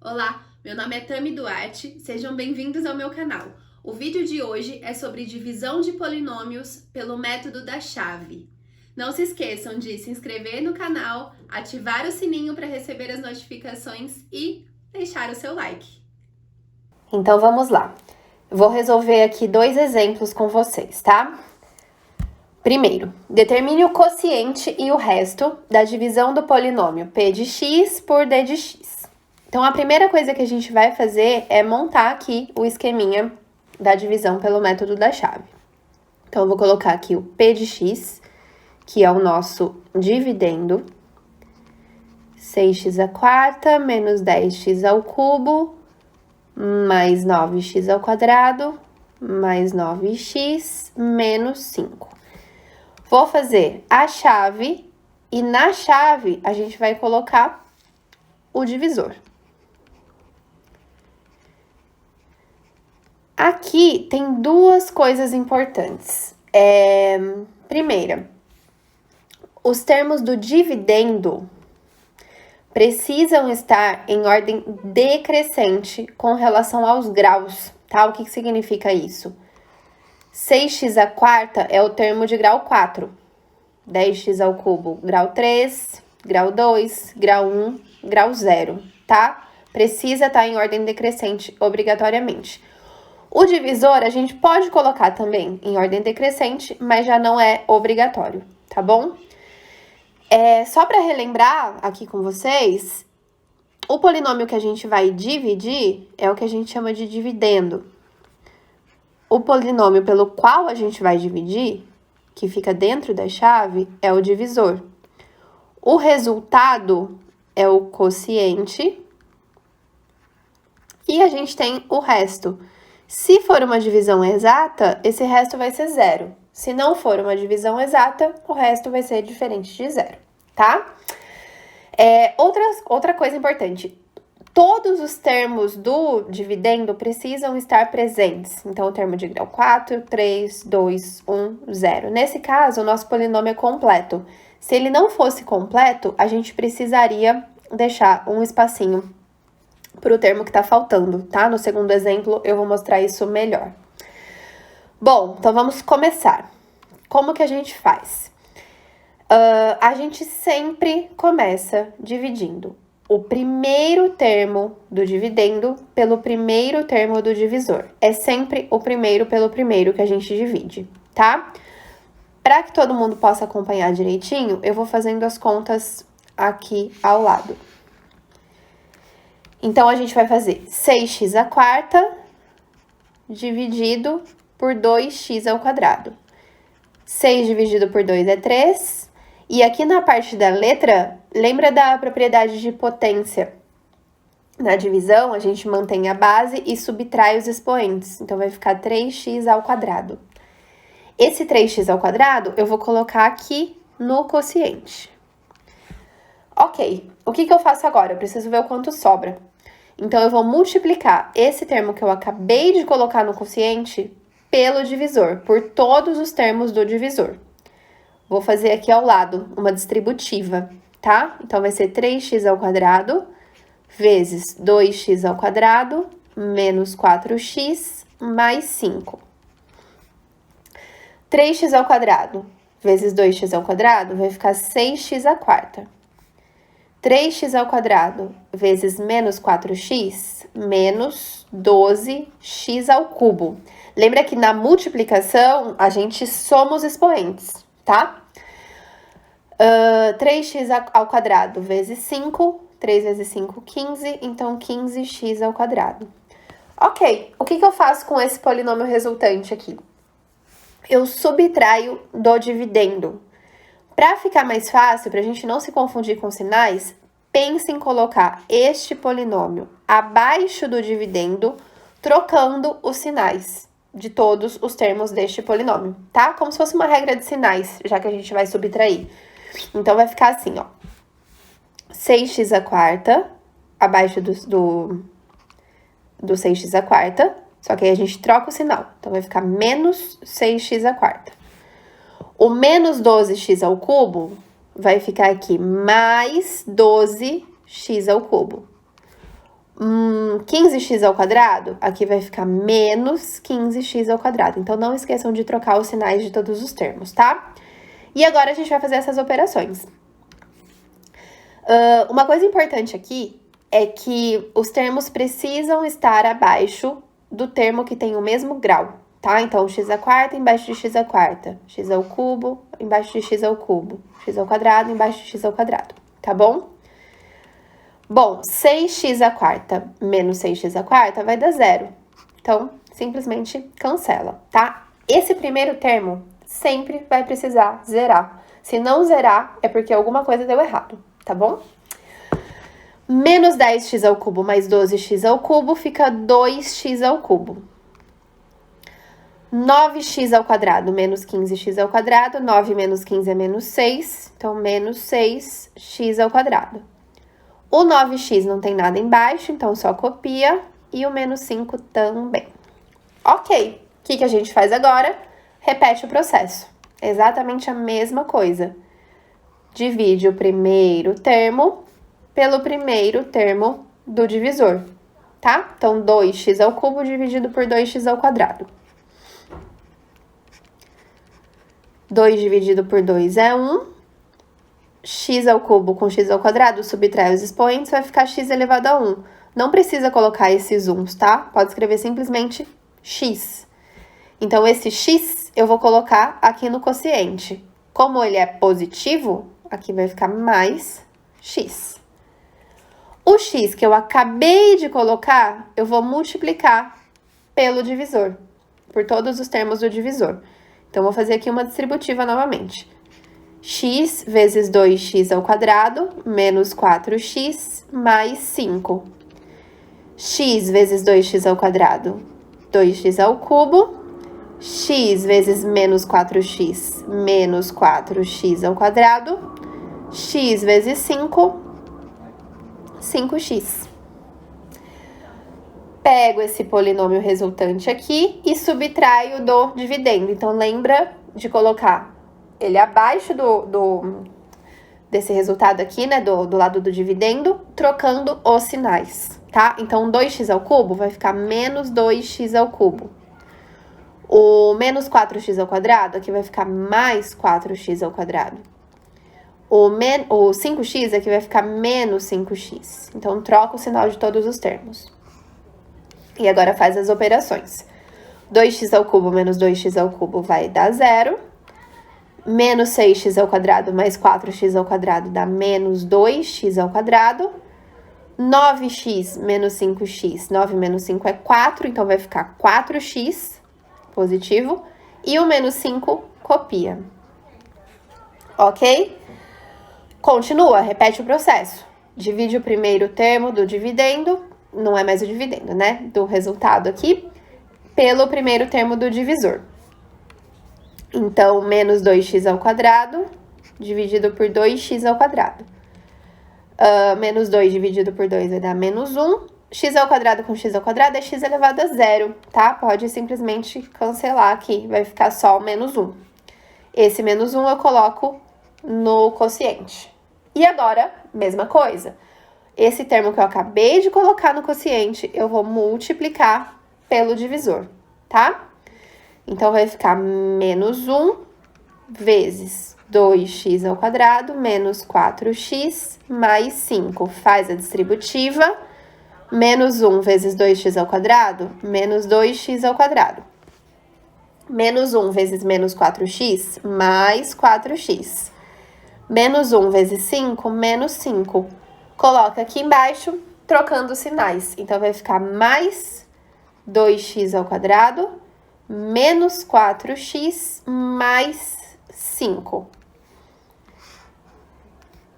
Olá, meu nome é Tami Duarte, sejam bem-vindos ao meu canal. O vídeo de hoje é sobre divisão de polinômios pelo método da chave. Não se esqueçam de se inscrever no canal, ativar o sininho para receber as notificações e deixar o seu like. Então vamos lá. Vou resolver aqui dois exemplos com vocês, tá? Primeiro, determine o quociente e o resto da divisão do polinômio p de x por d de x. Então, a primeira coisa que a gente vai fazer é montar aqui o esqueminha da divisão pelo método da chave. Então, eu vou colocar aqui o p de x, que é o nosso dividendo, 6x² menos 10x³ mais 9x² mais 9x menos 5. Vou fazer a chave e na chave a gente vai colocar o divisor. Aqui tem duas coisas importantes. Primeira, os termos do dividendo precisam estar em ordem decrescente com relação aos graus, tá? O que significa isso? 6x² é o termo de grau 4, 10x³ grau 3, grau 2, grau 1, grau 0, tá? Precisa estar em ordem decrescente obrigatoriamente. O divisor a gente pode colocar também em ordem decrescente, mas já não é obrigatório, tá bom? Só para relembrar aqui com vocês, o polinômio que a gente vai dividir é o que a gente chama de dividendo. O polinômio pelo qual a gente vai dividir, que fica dentro da chave, é o divisor. O resultado é o quociente e a gente tem o resto. Se for uma divisão exata, esse resto vai ser zero. Se não for uma divisão exata, o resto vai ser diferente de zero, tá? Outra coisa importante. Todos os termos do dividendo precisam estar presentes. Então, o termo de grau 4, 3, 2, 1, 0. Nesse caso, o nosso polinômio é completo. Se ele não fosse completo, a gente precisaria deixar um espacinho para o termo que está faltando, tá? No segundo exemplo, eu vou mostrar isso melhor. Bom, então vamos começar. Como que a gente faz? A gente sempre começa dividindo o primeiro termo do dividendo pelo primeiro termo do divisor. É sempre o primeiro pelo primeiro que a gente divide, tá? Para que todo mundo possa acompanhar direitinho, eu vou fazendo as contas aqui ao lado. Então, a gente vai fazer 6x² dividido por 2x². 6 dividido por 2 é 3. E aqui na parte da letra, lembra da propriedade de potência? Na divisão, a gente mantém a base e subtrai os expoentes. Então, vai ficar 3x². Esse 3x² eu vou colocar aqui no quociente. Ok, o que eu faço agora? Eu preciso ver o quanto sobra. Então, eu vou multiplicar esse termo que eu acabei de colocar no quociente pelo divisor, por todos os termos do divisor. Vou fazer aqui ao lado uma distributiva, tá? Então, vai ser 3x² vezes 2x² menos 4x mais 5. 3x² vezes 2x² vai ficar 6x². 3x² vezes menos 4x, menos 12x³. Lembra que na multiplicação, a gente soma os expoentes, tá? 3x² vezes 5, 3 vezes 5, 15, então 15x². Ok, o que eu faço com esse polinômio resultante aqui? Eu subtraio do dividendo. Para ficar mais fácil, para a gente não se confundir com sinais, pense em colocar este polinômio abaixo do dividendo, trocando os sinais de todos os termos deste polinômio, tá? Como se fosse uma regra de sinais, já que a gente vai subtrair. Então, vai ficar assim, ó. 6x² abaixo do 6x², só que aí a gente troca o sinal. Então, vai ficar menos 6x². O menos 12x³ vai ficar aqui mais 12x³. 15x ao quadrado, aqui vai ficar menos 15x ao quadrado. Então, não esqueçam de trocar os sinais de todos os termos, tá? E agora, a gente vai fazer essas operações. Uma coisa importante aqui é que os termos precisam estar abaixo do termo que tem o mesmo grau, tá? Então, x à quarta embaixo de x à quarta, x ao cubo embaixo de x ao cubo, x ao quadrado embaixo de x ao quadrado, tá bom? Bom, 6x à quarta menos 6x à quarta vai dar 0. Então, simplesmente cancela, tá? Esse primeiro termo sempre vai precisar zerar. Se não zerar, é porque alguma coisa deu errado, tá bom? Menos 10x ao cubo mais 12x ao cubo fica 2x ao cubo. 9x ao quadrado menos 15x ao quadrado, 9 menos 15 é menos 6, então menos 6x ao quadrado. O 9x não tem nada embaixo, então só copia, e o menos 5 também. Ok, o que a gente faz agora? Repete o processo. Exatamente a mesma coisa. Divide o primeiro termo pelo primeiro termo do divisor, tá? Então, 2x ao cubo dividido por 2x ao quadrado. 2 dividido por 2 é 1. X ao cubo com x ao quadrado, subtrai os expoentes, vai ficar x elevado a 1. Não precisa colocar esses 1's, tá? Pode escrever simplesmente x. Então, esse x eu vou colocar aqui no quociente. Como ele é positivo, aqui vai ficar mais x. O x que eu acabei de colocar, eu vou multiplicar pelo divisor, por todos os termos do divisor. Então, vou fazer aqui uma distributiva novamente. X vezes 2x ao quadrado, menos 4x, mais 5. X vezes 2x ao quadrado, 2x ao cubo. X vezes menos 4x, menos 4x ao quadrado. X vezes 5, 5x. Pego esse polinômio resultante aqui e subtraio do dividendo. Então, lembra de colocar ele abaixo desse resultado aqui, né, do lado do dividendo, trocando os sinais, tá? Então, 2x ao cubo vai ficar menos 2x ao cubo. O menos 4x ao quadrado aqui vai ficar mais 4x ao quadrado. O 5x aqui vai ficar menos 5x. Então, troca o sinal de todos os termos. E agora faz as operações. 2x ao cubo menos 2x ao cubo vai dar 0. Menos 6x ao quadrado mais 4x ao quadrado dá menos 2x ao quadrado. 9x menos 5x, 9 menos 5 é 4, então vai ficar 4x, positivo. E o menos 5 copia. Ok? Continua, repete o processo. Divide o primeiro termo do dividendo, não é mais o dividendo, né? Do resultado aqui, pelo primeiro termo do divisor. Então, menos 2x ao quadrado, dividido por 2x ao quadrado. Menos 2 dividido por 2 vai dar menos 1. X ao quadrado com x ao quadrado é x elevado a 0, tá? Pode simplesmente cancelar aqui, vai ficar só o menos 1. Esse menos 1 eu coloco no quociente. E agora, mesma coisa. Esse termo que eu acabei de colocar no quociente, eu vou multiplicar pelo divisor, tá? Então, vai ficar menos 1 vezes 2x ao quadrado menos 4x mais 5. Faz a distributiva. Menos 1 vezes 2x ao quadrado, menos 2x ao quadrado. Menos 1 vezes menos 4x, mais 4x. Menos 1 vezes 5, menos 5. Coloca aqui embaixo, trocando os sinais. Então, vai ficar mais 2x ao quadrado, menos 4x, mais 5.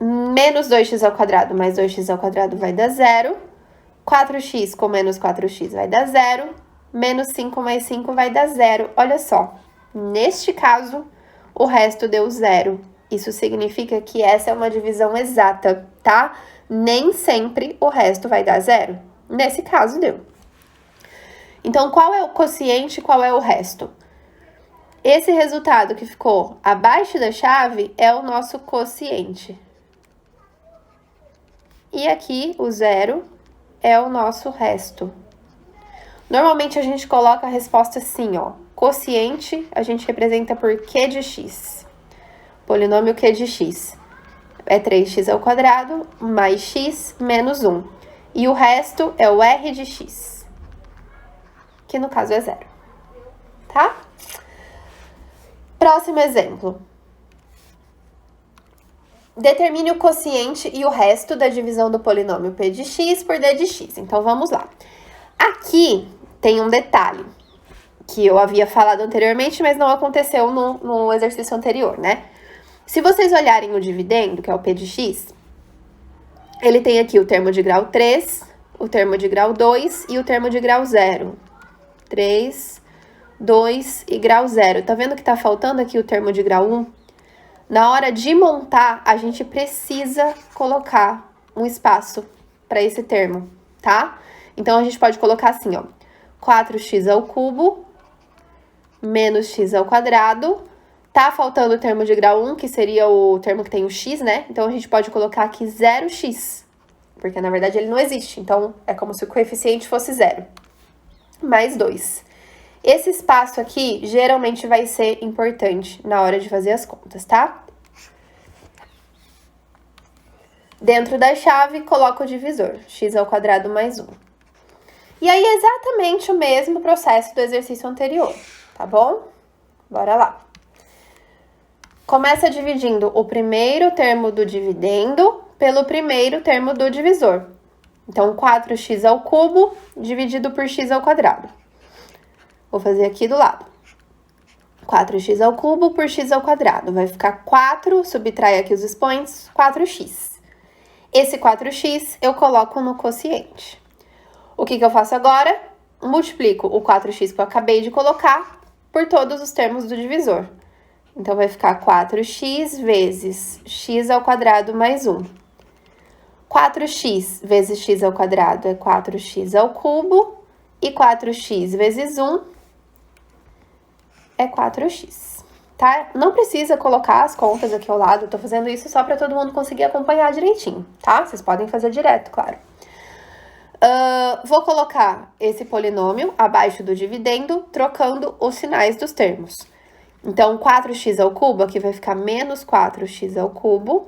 Menos 2x ao quadrado mais 2x ao quadrado vai dar 0. 4x com menos 4x vai dar 0. Menos 5 mais 5 vai dar 0. Olha só, neste caso, o resto deu 0. Isso significa que essa é uma divisão exata, tá? Nem sempre o resto vai dar 0. Nesse caso, deu. Então, qual é o quociente e qual é o resto? Esse resultado que ficou abaixo da chave é o nosso quociente. E aqui, o 0 é o nosso resto. Normalmente a gente coloca a resposta assim, ó. Quociente a gente representa por Q de x. Polinômio Q de x é 3x² mais x menos 1. E o resto é o R de x, que no caso é 0. Tá? Próximo exemplo. Determine o quociente e o resto da divisão do polinômio P de x por D de x. Então, vamos lá. Aqui tem um detalhe que eu havia falado anteriormente, mas não aconteceu no exercício anterior, né? Se vocês olharem o dividendo, que é o P de x, ele tem aqui o termo de grau 3, o termo de grau 2 e o termo de grau 0. 3, 2 e grau 0. Tá vendo que tá faltando aqui o termo de grau 1? Na hora de montar, a gente precisa colocar um espaço para esse termo, tá? Então, a gente pode colocar assim, ó. 4x² menos x². Tá faltando o termo de grau 1, que seria o termo que tem o x, né? Então, a gente pode colocar aqui 0x, porque, na verdade, ele não existe. Então, é como se o coeficiente fosse 0. Mais 2. Esse espaço aqui, geralmente, vai ser importante na hora de fazer as contas, tá? Dentro da chave, coloca o divisor, x² mais 1. E aí, é exatamente o mesmo processo do exercício anterior, tá bom? Bora lá. Começa dividindo o primeiro termo do dividendo pelo primeiro termo do divisor. Então, 4x³ dividido por x². Vou fazer aqui do lado. 4x³ por x². Vai ficar 4, subtrai aqui os expoentes, 4x. Esse 4x eu coloco no quociente. O que eu faço agora? Multiplico o 4x que eu acabei de colocar por todos os termos do divisor. Então, vai ficar 4x vezes x² mais 1. 4x vezes x² é 4x³. E 4x vezes 1 é 4x, tá? Não precisa colocar as contas aqui ao lado, eu tô fazendo isso só para todo mundo conseguir acompanhar direitinho, tá? Vocês podem fazer direto, claro. Vou colocar esse polinômio abaixo do dividendo, trocando os sinais dos termos. Então, 4x³ aqui vai ficar menos 4x³,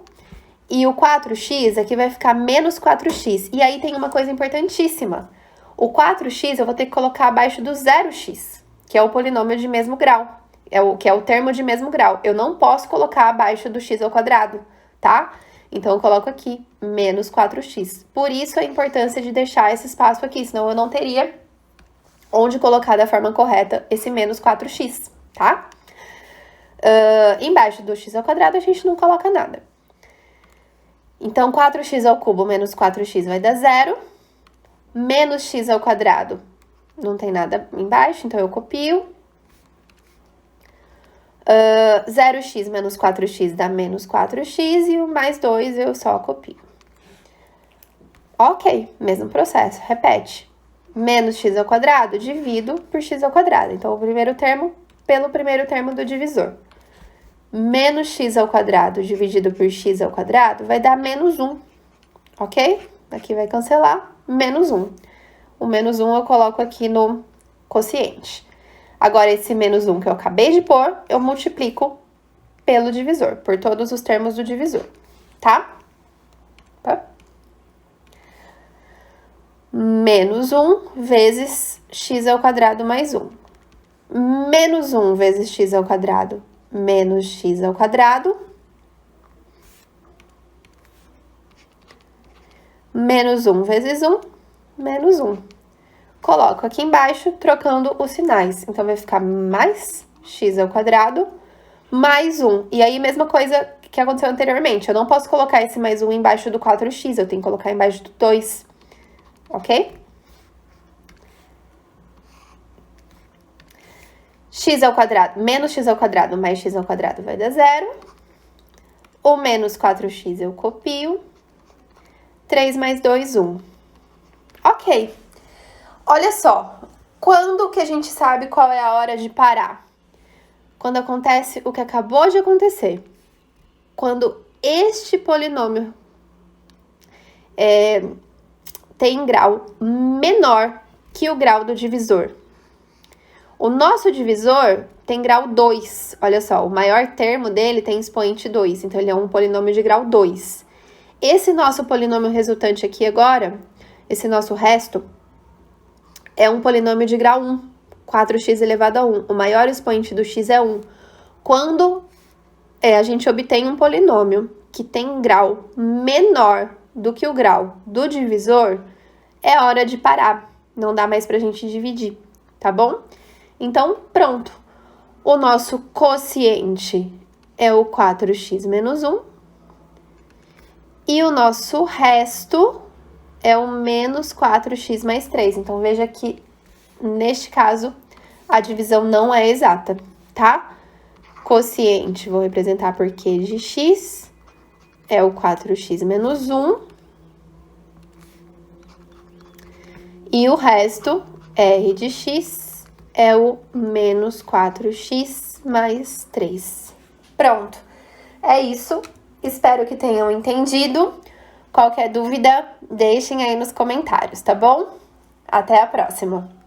e o 4x aqui vai ficar menos 4x. E aí tem uma coisa importantíssima. O 4x eu vou ter que colocar abaixo do 0x, que é o polinômio de mesmo grau, que é o termo de mesmo grau. Eu não posso colocar abaixo do x², tá? Então, eu coloco aqui, menos 4x. Por isso, a importância de deixar esse espaço aqui, senão eu não teria onde colocar da forma correta esse menos 4x, tá? Embaixo do x² a gente não coloca nada. Então, 4x³ menos 4x vai dar 0. Menos x², não tem nada embaixo, então eu copio. 0x menos 4x dá menos 4x e o mais 2 eu só copio. Ok, mesmo processo, repete. Menos x², divido por x². Então, o primeiro termo pelo primeiro termo do divisor. Menos x² dividido por x² vai dar menos 1, ok? Aqui vai cancelar, menos 1. O menos 1 eu coloco aqui no quociente. Agora, esse menos 1 que eu acabei de pôr, eu multiplico pelo divisor, por todos os termos do divisor, tá? Menos 1 vezes x² mais 1. Menos 1 vezes x² menos x². Menos 1 vezes 1, menos 1. Coloco aqui embaixo, trocando os sinais. Então, vai ficar mais x² mais 1. E aí, mesma coisa que aconteceu anteriormente. Eu não posso colocar esse mais 1 embaixo do 4x, eu tenho que colocar embaixo do 2. Ok? x² menos x² mais x² vai dar 0. O menos 4x eu copio. 3 mais 2, 1. Ok. Olha só, quando que a gente sabe qual é a hora de parar? Quando acontece o que acabou de acontecer. Quando este polinômio tem grau menor que o grau do divisor. O nosso divisor tem grau 2. Olha só, o maior termo dele tem expoente 2, então ele é um polinômio de grau 2. Esse nosso polinômio resultante aqui agora, esse nosso resto, é um polinômio de grau 1, 4x elevado a 1. O maior expoente do x é 1. Quando a gente obtém um polinômio que tem grau menor do que o grau do divisor, é hora de parar. Não dá mais pra gente dividir, tá bom? Então, pronto. O nosso quociente é o 4x menos 1. E o nosso resto é o menos 4x mais 3. Então, veja que, neste caso, a divisão não é exata, tá? Quociente, vou representar por Q de x, é o 4x menos 1. E o resto, R de x, é o menos 4x mais 3. Pronto. É isso. Espero que tenham entendido. Qualquer dúvida, deixem aí nos comentários, tá bom? Até a próxima!